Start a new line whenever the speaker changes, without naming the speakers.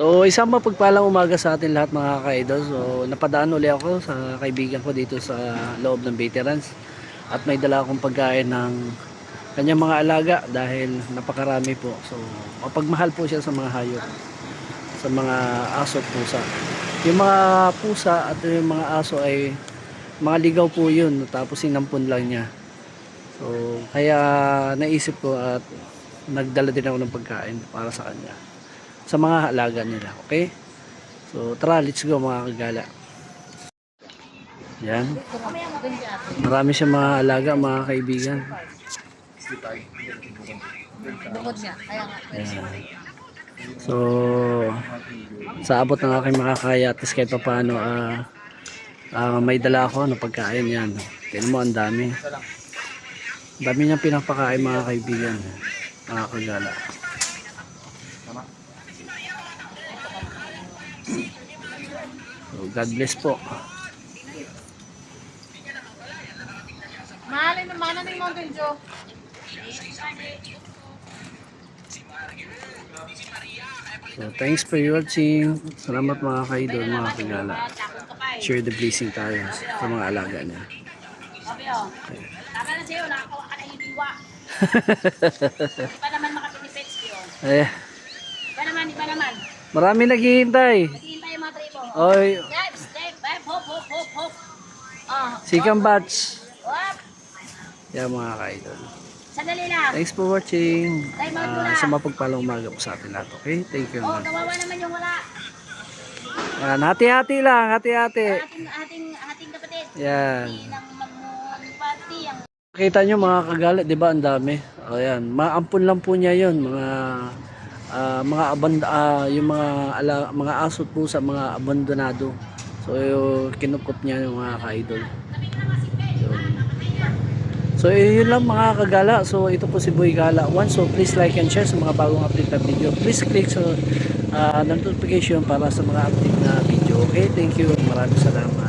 So isang mapagpalang umaga sa atin lahat mga ka-idol. So napadaan uli ako sa kaibigan ko dito sa loob ng veterans. At may dala akong pagkain ng kanyang mga alaga dahil napakarami po. So mapagmahal po siya sa mga hayop, sa mga aso at pusa. Yung mga pusa at yung mga aso ay mga ligaw po yun, tapos sinampun lang niya. So kaya naisip ko at nagdala din ako ng pagkain para sa kanya, sa mga alaga nila. Okay, so tara, let's go mga kagala. Yan, marami siya mga alaga mga kaibigan. Yan. So sa abot ng aking makakaya, at least kahit pa paano may dala ako ng pagkain. Yan, tignan mo, ang dami niyang pinapakain mga kaibigan, mga kagala. So God bless po.
Mahalin na mana ng Mountain Dew.
So thanks for watching. Salamat mga kaidol, mga kagala. Share the blessing tayo sa mga alaga niya.
Sabi o. Tama na sa'yo, nakakawa ka na yung diwa. Di pa naman makapinipets ko yun.
Eh,
Di pa naman.
marami naghihintay.
Maghihintay yung mga tribo.
Oy,
Step, hop, hop, hop, hop. Ah,
sikang batch.
hop.
Yan mga kaidol.
Sandali lang.
Thanks for watching.
Time out muna.
Sa mapagpalang umaga po sa atin lahat. Okay, thank you.
Oh, kawawa naman yung wala.
Yan, hati-hati lang, hati-hati.
Ating kapatid.
Yan.
Hindi nang magmumunpati ang...
Kita nyo mga kagala, di ba, ang dami. O yan, maampun lang po niya yun. Yung mga aso po sa mga abandonado. So kinukop niya yung mga ka-idol. So yun lang mga kagala. So ito po si Boy Gala 1. So please like and share sa mga bagong update na video. Please click sa notification para sa mga update na video. Okay, thank you. Maraming salamat.